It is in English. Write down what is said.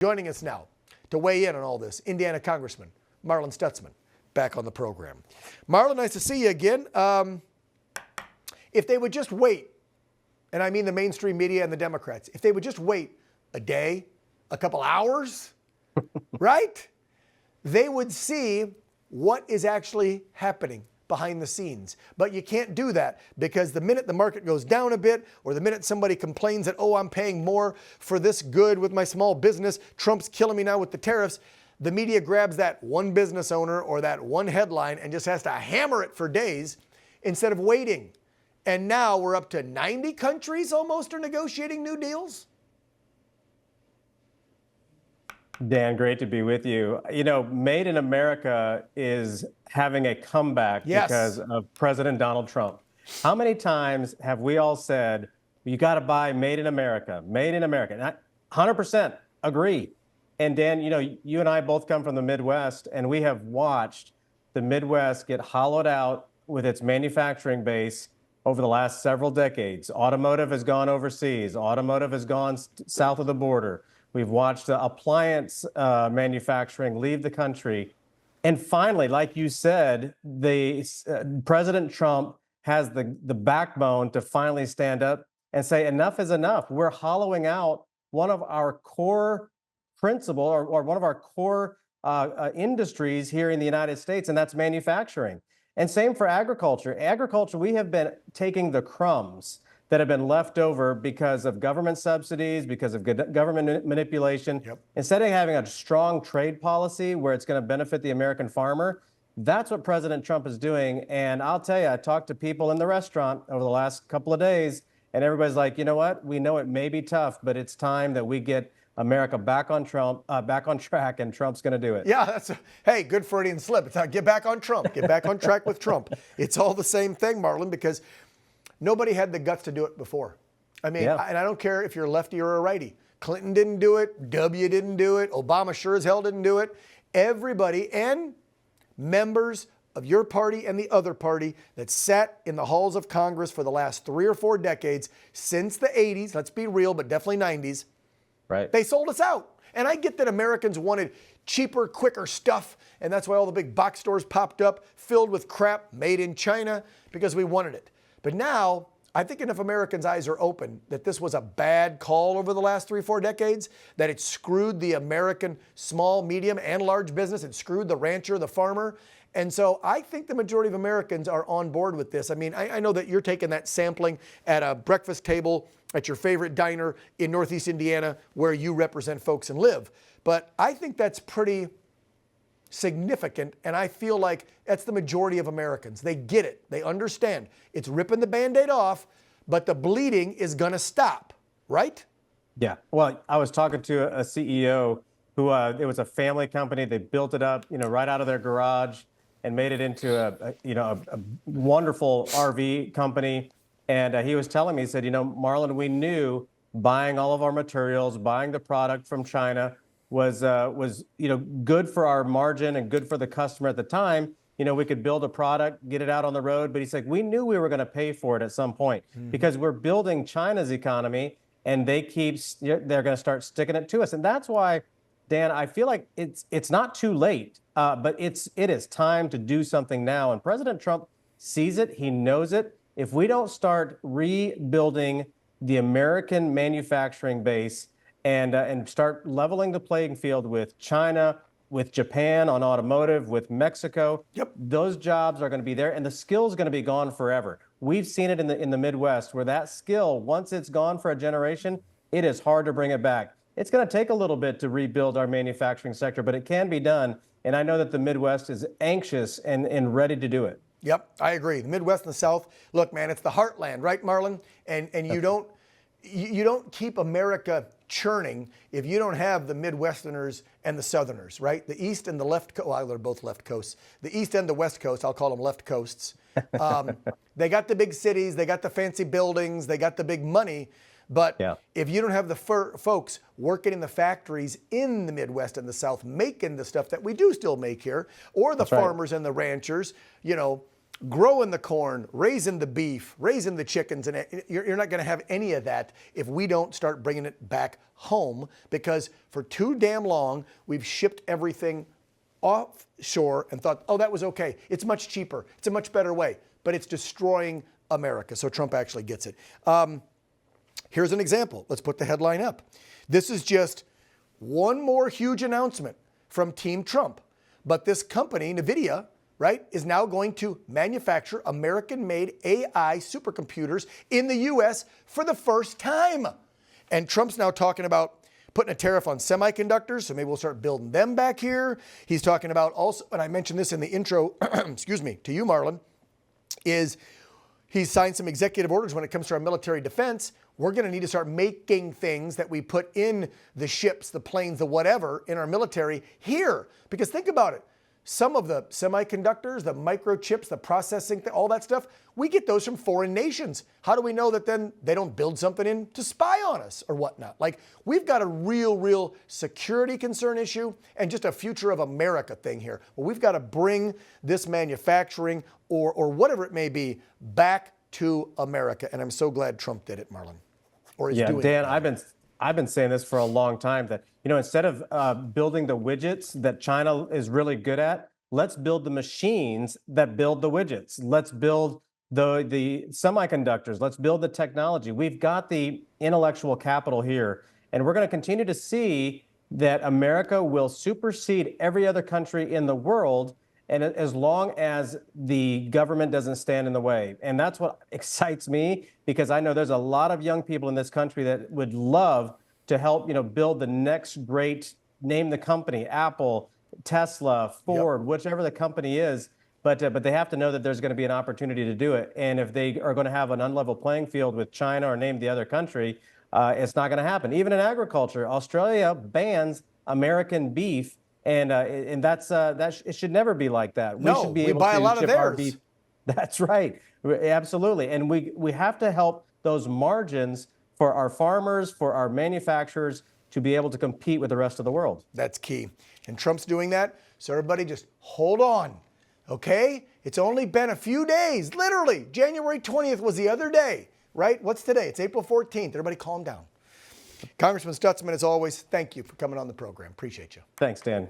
Joining us now to weigh in on all this, Indiana Congressman Marlin Stutzman, back on the program. Marlin, nice to see you again. If they would just wait, and I mean the mainstream media and the Democrats, if they would just wait a day, a couple hours, right? They would see what is actually happening behind the scenes. But you can't do that because the minute the market goes down a bit, or the minute somebody complains that, oh, I'm paying more for this good with my small business, Trump's killing me now with the tariffs, the media grabs that one business owner or that one headline and just has to hammer it for days instead of waiting. And now we're up to 90 countries almost are negotiating new deals. Dan, great to be with you. You know, Made in America is having a comeback because of President Donald Trump. How many times have we all said, you got to buy Made in America, Made in America? And I 100% agree. And Dan, you know, you and I both come from the Midwest, and we have watched the Midwest get hollowed out with its manufacturing base over the last several decades. Automotive has gone overseas. Automotive has gone south of the border. We've watched appliance manufacturing leave the country. And finally, like you said, President Trump has the backbone to finally stand up and say, enough is enough. We're hollowing out one of our core principle or one of our core industries here in the United States, and that's manufacturing. And same for agriculture. Agriculture, we have been taking the crumbs that have been left over because of government subsidies, because of government manipulation. Instead of having a strong trade policy where it's going to benefit the American farmer, that's what President Trump is doing. And I'll tell you, I talked to people in the restaurant over the last couple of days, and everybody's like, you know what? We know it may be tough, but it's time that we get America back on track, and Trump's going to do it. Yeah, hey, good Freudian slip. It's get back on Trump. Get back on track with Trump. It's all the same thing, Marlin, because nobody had the guts to do it before. I mean, and I don't care if you're a lefty or a righty. Clinton didn't do it. W didn't do it. Obama sure as hell didn't do it. Everybody and members of your party and the other party that sat in the halls of Congress for the last 3 or 4 decades, since the 80s, let's be real, but definitely 90s, right? They sold us out. And I get that Americans wanted cheaper, quicker stuff, and that's why all the big box stores popped up filled with crap made in China, because we wanted it. But now, I think enough Americans' eyes are open that this was a bad call over the last 3 or 4 decades, that it screwed the American small, medium, and large business. It screwed the rancher, the farmer. And so I think the majority of Americans are on board with this. I mean, I know that you're taking that sampling at a breakfast table at your favorite diner in Northeast Indiana where you represent folks and live. But I think that's pretty significant, and I feel like that's the majority of Americans. They get it. They understand. It's ripping the Band-Aid off, but the bleeding is going to stop, right? Yeah. Well, I was talking to a CEO who it was a family company. They built it up, you know, right out of their garage and made it into a wonderful RV company. And he was telling me, he said, you know, Marlin, we knew buying all of our materials, buying the product from China was good for our margin and good for the customer at the time. You know, we could build a product, get it out on the road, but he's like, we knew we were going to pay for it at some point because we're building China's economy, and they're going to start sticking it to us. And that's why, Dan, I feel like it's not too late, but it is time to do something now. And President Trump sees it. He knows it. If we don't start rebuilding the American manufacturing base and start leveling the playing field with China, with Japan on automotive, with Mexico, those jobs are going to be there, and the skill's going to be gone forever. We've seen it in the Midwest, where that skill, once it's gone for a generation, it is hard to bring it back. It's going to take a little bit to rebuild our manufacturing sector, but it can be done, and I know that the Midwest is anxious and ready to do it. Yep, I agree. The Midwest and the South, look, man, it's the heartland, right, Marlin? And you don't keep America churning if you don't have the Midwesterners and the Southerners, right? The East and the left coast, well, they're both left coasts. The East and the West Coast, I'll call them left coasts. They got the big cities, they got the fancy buildings, they got the big money. But if you don't have the folks working in the factories in the Midwest and the South making the stuff that we do still make here, or the farmers and the ranchers, you know, growing the corn, raising the beef, raising the chickens, and you're not going to have any of that if we don't start bringing it back home, because for too damn long, we've shipped everything offshore and thought, oh, that was okay. It's much cheaper. It's a much better way, but it's destroying America. So Trump actually gets it. Here's an example. Let's put the headline up. This is just one more huge announcement from Team Trump. But this company, NVIDIA, right, is now going to manufacture American-made AI supercomputers in the U.S. for the first time. And Trump's now talking about putting a tariff on semiconductors, so maybe we'll start building them back here. He's talking about also, and I mentioned this in the intro, excuse me, to you, Marlon, is he's signed some executive orders when it comes to our military defense. We're going to need to start making things that we put in the ships, the planes, the whatever, in our military here. Because think about it. Some of the semiconductors, the microchips, the processing, all that stuff, we get those from foreign nations. How do we know that then they don't build something in to spy on us or whatnot? Like, we've got a real security concern issue and just a future of America thing here. Well, we've got to bring this manufacturing or whatever it may be back to America. And I'm so glad Trump did it, Marlon. Or is doing it. Dan, I've been saying this for a long time that, instead of building the widgets that China is really good at, let's build the machines that build the widgets. Let's build the semiconductors. Let's build the technology. We've got the intellectual capital here, and we're going to continue to see that America will supersede every other country in the world, and as long as the government doesn't stand in the way. And that's what excites me, because I know there's a lot of young people in this country that would love to help, build the next great, name the company, Apple, Tesla, Ford, whichever the company is. But they have to know that there's going to be an opportunity to do it. And if they are going to have an unlevel playing field with China or name the other country, it's not going to happen. Even in agriculture, Australia bans American beef. And it should never be like that. We should be able to ship our beef. That's right. Absolutely. And we have to help those margins for our farmers, for our manufacturers, to be able to compete with the rest of the world. That's key. And Trump's doing that. So everybody just hold on. Okay? It's only been a few days. Literally, January 20th was the other day, right? What's today? It's April 14th. Everybody calm down. Congressman Stutzman, as always, thank you for coming on the program. Appreciate you. Thanks, Dan.